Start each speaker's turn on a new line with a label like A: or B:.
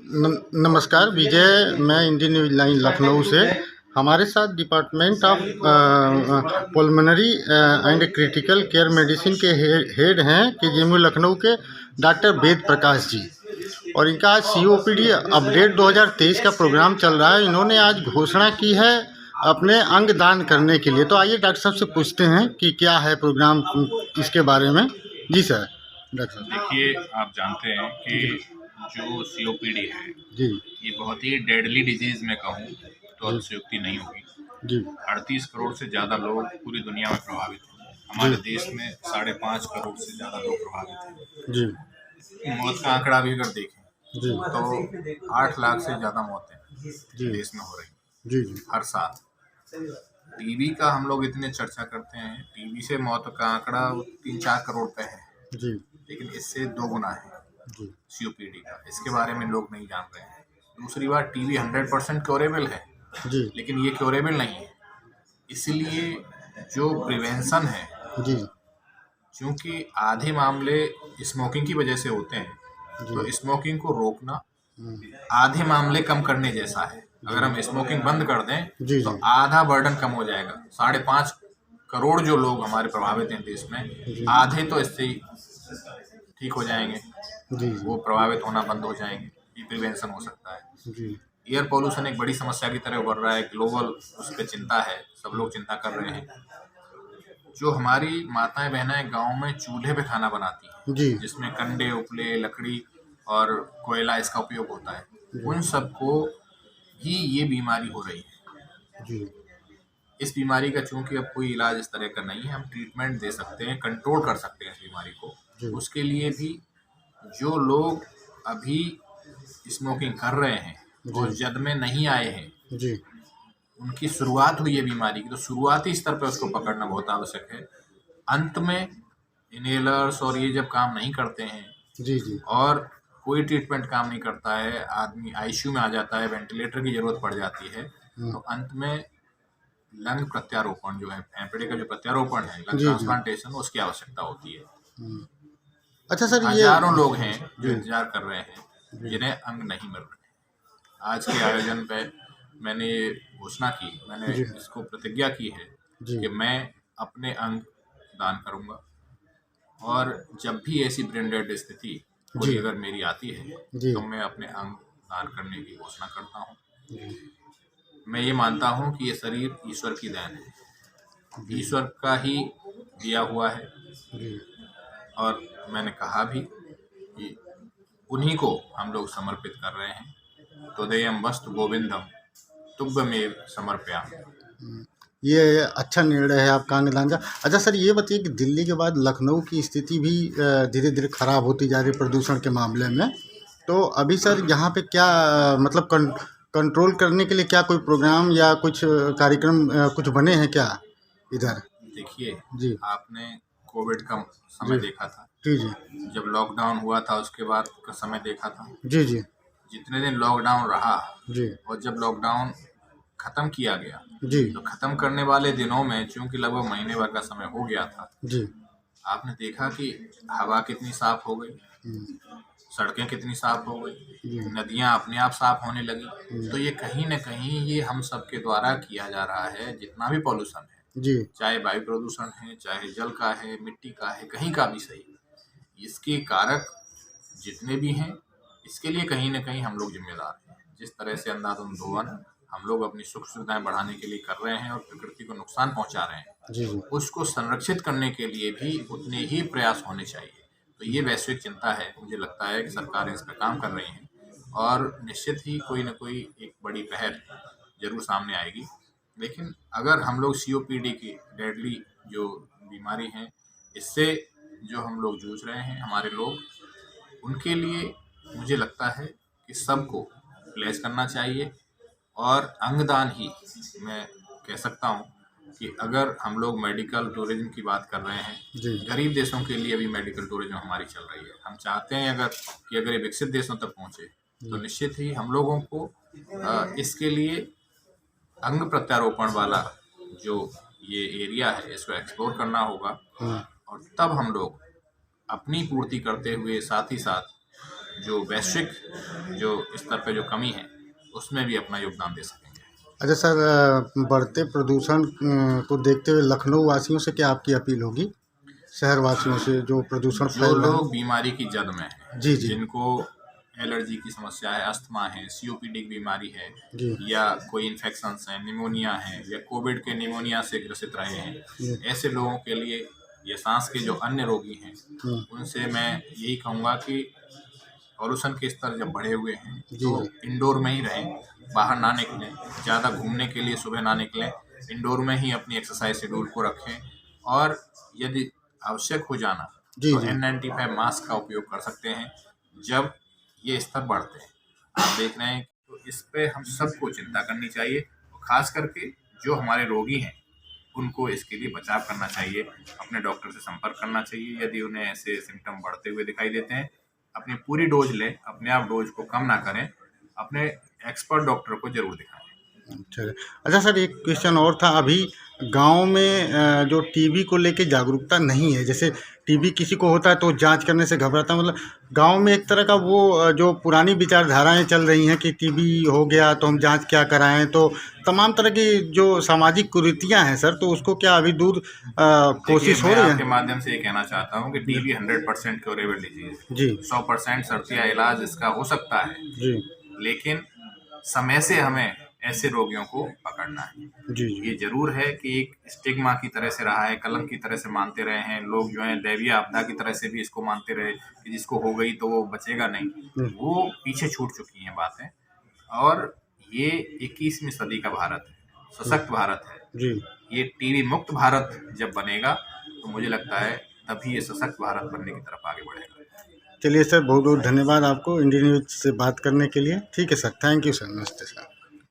A: नमस्कार विजय, मैं Indian news line Lucknow से। हमारे साथ department of pulmonary and critical care medicine के हेड हैं केजीएमयू लखनऊ के डॉक्टर वेद प्रकाश जी, और इनका आज सीओपीडी अपडेट 2023 का प्रोग्राम चल रहा है। इन्होंने आज घोषणा की है अपने अंग दान करने के लिए। तो आइए डॉक्टर साहब से पूछते हैं कि क्या है प्रोग्राम, इसके बारे में। जी सर। डॉक्टर साहब
B: देखिए, आप जानते हैं कि जो सीओपीडी है
A: जी
B: ये बहुत ही डेडली डिजीज में कहूँ तो अतिशयोक्ति नहीं होगी।
A: जी
B: 38 करोड़ से ज़्यादा लोग पूरी दुनिया में प्रभावित हैं। हमारे देश में 5.5 करोड़ से ज़्यादा लोग प्रभावित हैं।
A: जी
B: मौत का आंकड़ा भी अगर देखें
A: जी
B: तो 8 लाख से ज़्यादा मौतें देश में हो रही
A: जी जी
B: हर साल। टीबी का हम लोग इतने चर्चा करते हैं, टीबी से मौत का आंकड़ा 3-4 करोड़ पे है,
A: जी
B: लेकिन इससे 2 गुना है
A: जी
B: सीओपीडी का। इसके बारे में लोग नहीं जान रहे हैं। दूसरी बात, टीबी 100% क्योरेबल है,
A: जी
B: लेकिन ये क्योरेबल नहीं है। इसलिए जो प्रिवेंशन है,
A: जी
B: क्योंकि आधे मामले स्मोकिंग की वजह से होते हैं,
A: जी
B: तो स्मोकिंग को रोकना आधे मामले कम करने जैसा है। अगर हम स्मोकिंग बंद कर दें
A: जी
B: तो
A: जी
B: आधा बर्डन कम हो जाएगा। 5.5 करोड़ जो लोग हमारे प्रभावित हैं देश में,
A: जी
B: आधे तो इससे ही ठीक हो जाएंगे,
A: जी
B: वो प्रभावित होना बंद हो जाएंगे। ये प्रिवेंशन हो सकता है।
A: जी
B: एयर पोल्यूशन एक बड़ी समस्या की तरह उभर रहा है, ग्लोबल उस पर चिंता है, सब लोग चिंता कर रहे हैं। जो हमारी माताएं बहनें गांव में चूल्हे पे खाना बनाती हैं,
A: जी
B: जिसमें कंडे, उपले, लकड़ी और कोयला इसका उपयोग होता है, उन सबको ही ये बीमारी हो रही है।
A: जी
B: इस बीमारी का चूंकि अब कोई इलाज इस तरह का नहीं है, हम ट्रीटमेंट दे सकते हैं, कंट्रोल कर सकते हैं इस बीमारी को।
A: जी
B: उसके लिए भी जो लोग अभी स्मोकिंग कर रहे हैं और जद में नहीं आए हैं,
A: जी
B: उनकी शुरुआत हुई है बीमारी की, तो शुरुआती स्तर पर उसको पकड़ना बहुत आवश्यक है। अंत में इनहेलर्स और ये जब काम नहीं करते हैं
A: जी जी
B: और कोई ट्रीटमेंट काम नहीं करता है, आदमी आईसीयू में आ जाता है, वेंटिलेटर की जरूरत पड़ जाती है, तो अंत में लंग प्रत्यारोपण जो है, फेफड़े का जो प्रत्यारोपण है, लंग
A: जी जी
B: ट्रांसप्लांटेशन, उसकी आवश्यकता होती है।
A: अच्छा सर, ये
B: हजारों लोग हैं जो
A: जी
B: इंतजार कर रहे हैं, जिन्हें अंग नहीं मिल रहे। आज के आयोजन पे मैंने ये घोषणा की, मैंने
A: जी
B: इसको प्रतिज्ञा की है
A: जी
B: कि मैं अपने अंग दान करूंगा, और जब भी ऐसी ब्रेन डेड स्थिति कोई
A: जी
B: अगर मेरी आती है
A: जी
B: तो मैं अपने अंग दान करने की घोषणा करता हूँ।
A: जी
B: मैं ये मानता हूँ कि ये शरीर ईश्वर की देन है, ईश्वर का ही दिया हुआ है,
A: जी
B: और मैंने कहा भी कि उन्हीं को हम लोग समर्पित कर रहे हैं। तोदेयम वस्तु गोविंदम तुभ्यमेव समर्पयामि।
A: ये अच्छा निर्णय है आपका अंगदान का। अच्छा सर, ये बताइए कि दिल्ली के बाद लखनऊ की स्थिति भी धीरे धीरे खराब होती जा रही है प्रदूषण के मामले में। तो अभी सर यहाँ पे क्या मतलब कंट्रोल करने के लिए क्या कोई प्रोग्राम या कुछ कार्यक्रम कुछ बने हैं क्या इधर?
B: देखिए,
A: जी
B: आपने कोविड का
A: जी
B: समय देखा था,
A: जी जी
B: जब लॉकडाउन हुआ था उसके बाद का समय देखा था।
A: जी जी
B: जितने दिन लॉकडाउन रहा
A: जी
B: और जब लॉकडाउन खत्म किया गया,
A: जी
B: तो खत्म करने वाले दिनों में चूंकि लगभग महीने भर का समय हो गया था,
A: जी
B: आपने देखा कि हवा कितनी साफ हो गई, सड़कें कितनी साफ हो गई,
A: जी
B: नदियां अपने आप साफ होने लगी। तो ये कहीं न कहीं ये हम सबके द्वारा किया जा रहा है। जितना भी पॉल्यूशन है,
A: जी
B: चाहे वायु प्रदूषण है, चाहे जल का है, मिट्टी का है, कहीं का भी सही, इसके कारक जितने भी हैं, इसके लिए कहीं न कहीं हम लोग जिम्मेदार हैं। जिस तरह से अंधाधुंध दोहन हम लोग अपनी सुख सुविधाएं बढ़ाने के लिए कर रहे हैं और प्रकृति को नुकसान पहुंचा रहे हैं,
A: जी जी
B: उसको संरक्षित करने के लिए भी उतने ही प्रयास होने चाहिए। तो ये वैश्विक चिंता है। मुझे लगता है कि सरकारें इस पर काम कर रही हैं, और निश्चित ही कोई न कोई एक बड़ी पहल जरूर सामने आएगी। लेकिन अगर हम लोग सीओपीडी की डेडली जो बीमारी है, इससे जो हम लोग जूझ रहे हैं, हमारे लोग, उनके लिए मुझे लगता है कि सबको प्लेस करना चाहिए। और अंगदान ही मैं कह सकता हूँ कि अगर हम लोग मेडिकल टूरिज्म की बात कर रहे हैं,
A: जी
B: गरीब देशों के लिए भी मेडिकल टूरिज्म हमारी चल रही है। हम चाहते हैं अगर ये विकसित देशों तक पहुँचे, तो निश्चित ही हम लोगों को इसके लिए अंग प्रत्यारोपण वाला जो ये एरिया है, इसको एक्सप्लोर करना होगा, और तब हम लोग अपनी पूर्ति करते हुए साथ ही साथ जो वैश्विक जो स्तर पे जो कमी है उसमें भी अपना योगदान दे सकेंगे।
A: अच्छा सर, बढ़ते प्रदूषण को देखते हुए लखनऊ वासियों से क्या आपकी अपील होगी, शहर वासियों से जो प्रदूषण
B: जो
A: फैल रहा
B: लोग
A: है?
B: बीमारी की जद में हैं,
A: जी जी
B: जिनको एलर्जी की समस्या है, अस्थमा है, सीओपीडी की बीमारी है,
A: जी
B: या कोई इन्फेक्शंस हैं, निमोनिया है, या कोविड के निमोनिया से ग्रसित रहे हैं,
A: जी
B: ऐसे लोगों के लिए, या सांस के जो अन्य रोगी हैं,
A: हम्म,
B: उनसे मैं यही कहूँगा कि पॉल्यूशन के स्तर जब बढ़े हुए हैं
A: जी
B: तो
A: जी
B: इंडोर में ही रहें, बाहर ना निकलें, ज़्यादा घूमने के लिए सुबह ना निकलें, इंडोर में ही अपनी एक्सरसाइज शेड्यूल को रखें, और यदि आवश्यक हो जाना
A: जी
B: तो
A: जी
B: N95 मास्क का उपयोग कर सकते हैं जब ये स्तर बढ़ते हैं। आप देख रहे हैं, तो इस पे हम सबको चिंता करनी चाहिए, और खास करके जो हमारे रोगी हैं उनको इसके लिए बचाव करना चाहिए, अपने डॉक्टर से संपर्क करना चाहिए। यदि उन्हें ऐसे सिम्टम बढ़ते हुए दिखाई देते हैं, अपनी पूरी डोज लें, अपने आप डोज को कम ना करें, अपने एक्सपर्ट डॉक्टर को जरूर दिखाएं।
A: अच्छा अच्छा सर, एक क्वेश्चन और था। अभी गांव में जो टीबी को लेके जागरूकता नहीं है, जैसे टीबी किसी को होता है तो जांच करने से घबराता है, मतलब गांव में एक तरह का वो जो पुरानी विचारधाराएं चल रही हैं कि टीबी हो गया तो हम जांच क्या कराएं, तो तमाम तरह की जो सामाजिक कुरीतियां हैं सर, तो उसको क्या अभी दूर
B: देखिए,
A: कोशिश हो
B: मैं
A: रही
B: आपके
A: है?
B: माध्यम से ये कहना चाहता हूँ कि टीबी 100% क्योरेबल डिजीज है।
A: जी
B: 100% शर्त या इलाज इसका हो सकता है,
A: जी
B: लेकिन समय से हमें ऐसे रोगियों को पकड़ना है।
A: जी
B: ये
A: जी
B: जरूर है कि एक स्टिग्मा की तरह से रहा है, कलंक की तरह से मानते रहे हैं लोग, जो है दैवीय आपदा की तरह से भी इसको मानते रहे कि जिसको हो गई तो वो बचेगा नहीं।
A: जी
B: वो पीछे छूट चुकी हैं बातें, और ये 21वीं सदी का भारत है, सशक्त भारत है।
A: जी।
B: ये टीबी मुक्त भारत जब बनेगा तो मुझे लगता है तभी ये सशक्त भारत बनने की तरफ आगे बढ़ेगा।
A: चलिए सर, बहुत बहुत धन्यवाद आपको इंडियन न्यूज़ से बात करने के लिए। ठीक है सर, थैंक यू सर, नमस्ते सर।